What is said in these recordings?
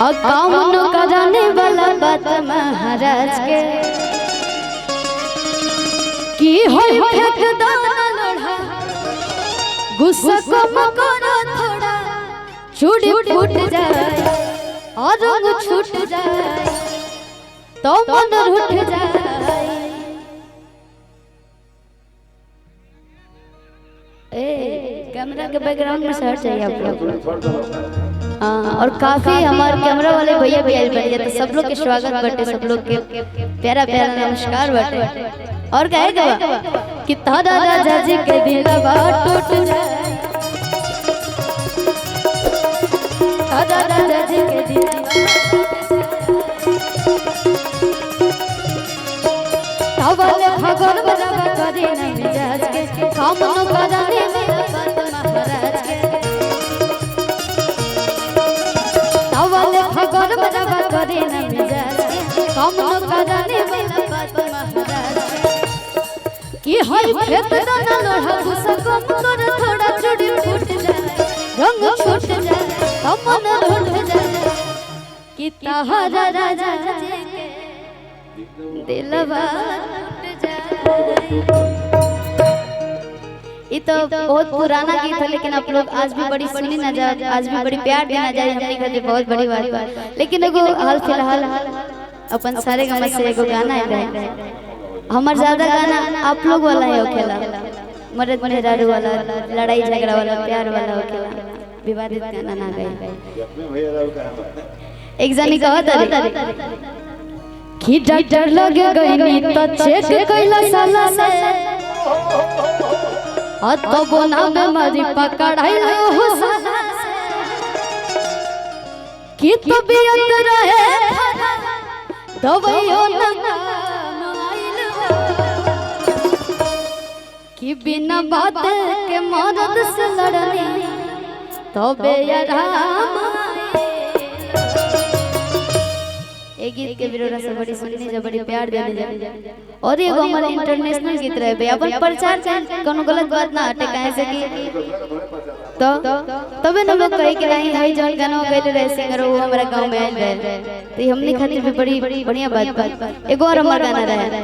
और काम न कराने वाला बात महाराज के की होई फेंक दाना लोढ़ा गुस्सा कम करो थोड़ा चूड़ी फूट जाए और रंग छूट जाए तो मन रूठ जाए। कैमरा के बैकग्राउंड में शर्ट चाहिए आप लोग। हाँ, और काफी हमारे कैमरा वाले भैया भी आए बढ़िया, तो सब लोग के स्वागत बटे, सब लोग के प्यारा प्यारा नमस्कार बटे। और कहेगा कि तारा राजा जी के दिलवा टूट जाए, तारा राजा जी के दिलवा तवले भगवान बराबर करे न मिजाज के काम न कराने वाला बात महाराज के तवले भगवान बराबर करे न मिजाज के काम न कराने वाला बात महाराज की हर फेंक दाना लोढ़ा गुस्सा कम कर थोड़ा चूड़ी फूट जाए रंग छूट जाए तो मन रूठ जाए कि तारा राजा जी के दिलवा टूट जाए। ये तो बहुत पुराना गीत है, लेकिन आप लोग आज भी बड़ी सुनी ना जाए, आज भी बड़ी प्यार देना जाए, हमने खातिर बहुत बड़ी बात है। लेकिन एगो हाल फिलहाल अपन सारे गाना से एगो गाना है, हमार ज्यादा गाना आप लोग वाला है होखेला, मर्द मेहरारू वाला, लड़ाई झगड़ा वाला, प्यार वाला होखेला, विवादित गाना ना गाए। एक जनी कहत कि डॉक्टर लगे गईनी तो चेक कइला साला से आ तो बोना में मरी पकड़ाइला हो साला से कि तो बियत रहे दवाइयो ना आइल कि बिना बात के मर्द से लड़नी तो बेआराम। एक गीत के विरोध से बड़ी सुननी जो बड़ी प्यार देने जा और एगो हमारे इंटरनेशनल गीत रहे बे अपन प्रचार के कोनो गलत बात ना हटे काहे से कि तो तबे न लोग कहे कि नहीं हई जन गाना गइले रहे सिंगर वो हमरा गांव में आइल रहे, तो हमनी खातिर भी बड़ी बढ़िया बात। एगो और हमर गाना रहे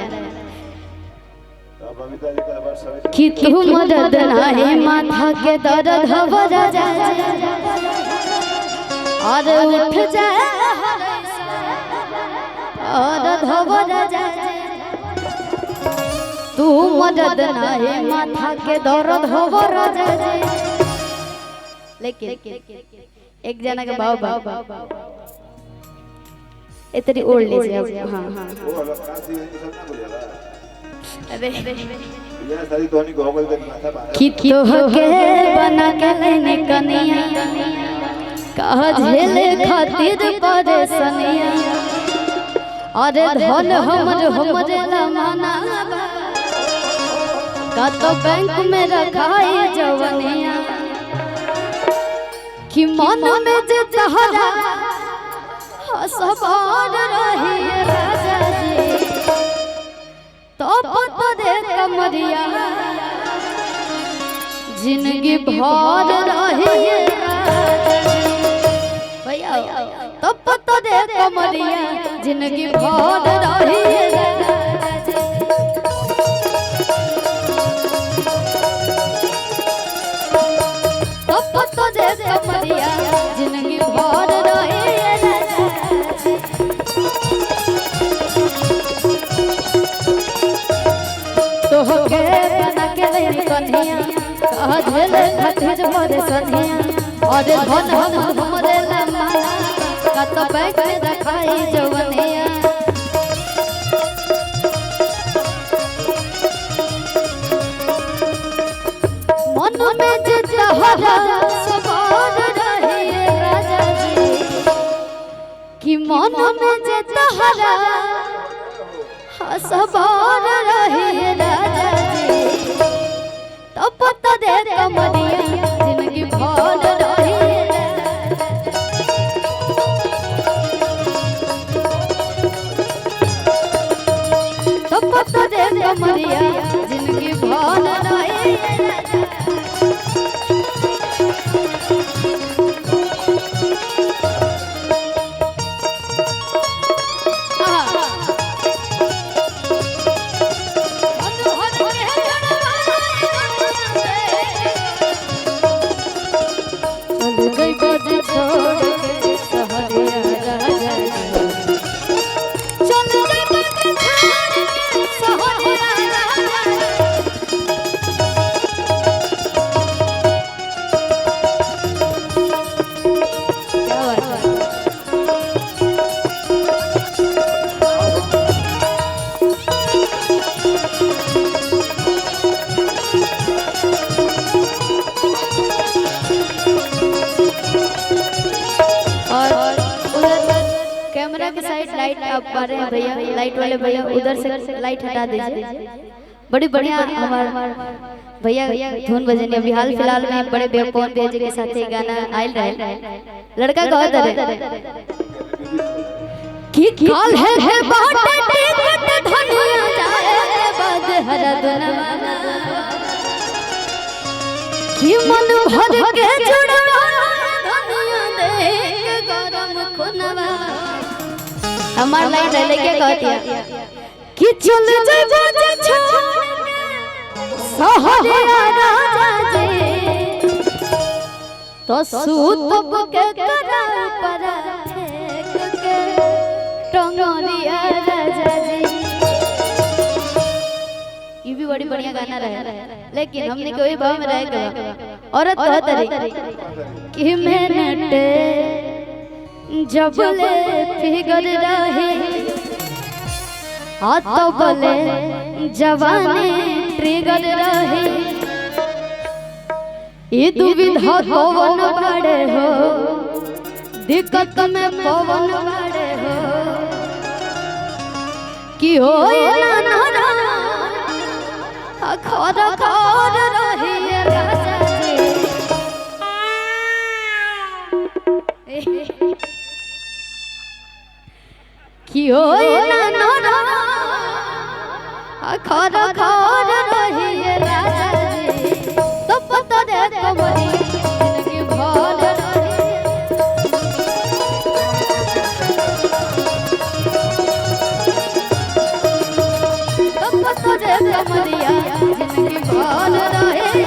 कि तू मदद नाही माथा के दर्द हवरा जाए और उठ जाए और धवरा जाए तू मदद नाही माथा के दर्द हवरा जाए। लेकिन एक जना के बाबा इतनी ओढ़ लीजिए। हाँ हाँ अरे कि तो के बना के लेने कनिया कहा झेले खातिर परेशानिया अरे धन हमरे लमाना का तो बैंक में रखाई जवनिया कि मन में जे तहरा सवार रही राजा जी तो पता दे कमरिया जिंदगी भर रही भैया तो पता दे कमरिया जिंदगी भर रही तो पता दे कमरिया जिंदगी भर रही तो के बना के ले कन्हैया कहा झेले खातिर मोरे सन्हैया और धन हमरे लमाना का तो बैग में रखाई जवनिया मन में जे तहरा सवार रही राजा जी कि मन में जे तहरा सवार रही राजा जी तो पता दे कमरिया जिंदगी भर रही तो पता दे कमरिया जिंदगी भर रही कैमरा की साइड लाइट आप पा रहे हैं भैया, लाइट वाले भैया उधर से लाइट हटा दीजिए। बड़ी बढ़िया हमारे भैया धुन बजनी अभी हाल फिलहाल में बड़े बेपौन बेजे के साथ ये गाना आयल रहे। लड़का कहत रहे कि काल है बाटे टिकट धनिया जाए बाद हरा दुनवा कि मन भर के जुड़वा धनिया दे गरम खुनवा। हमार लाइन रहे के कहतिया कि चल जब छोड़ सहरिया राजा जी तो सूत के करा पर फेंक के टंगरिया राजा जी। ये भी बड़ी बढ़िया गाना रहे, लेकिन हमने कोई भाव में रह गया। औरत कहत रही कि मिनट जब ले फिगर रहे हाथ तो बोले जवानी ट्रिगर रहे ये दुविधा पवन बड़े हो दिक्कत में पवन बड़े हो कि हो ना खर खर रही राजा जी कि हो ना खर खर रही राजा जी तो पता दे कमरी जिंदगी भर रही तो पता दे कमरिया जिंदगी भर रही।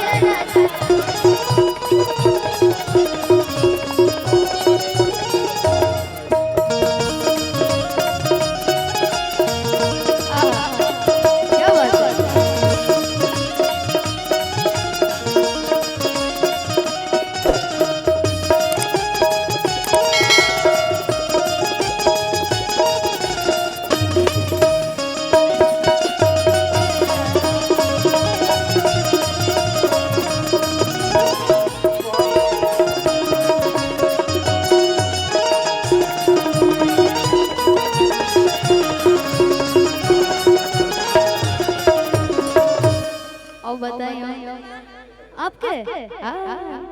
आपके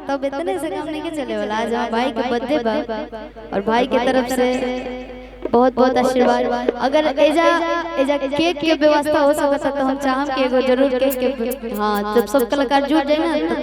तब इतने से काम नहीं के चले वाला। आज हम भाई के बर्थडे बा और भाई की तरफ से बहुत बहुत आशीर्वाद। अगर एजा केक के व्यवस्था हो सकता तो हम चाहम कि एगो जरूर केक के हाँ जब सब कलाकार जुट जाए ना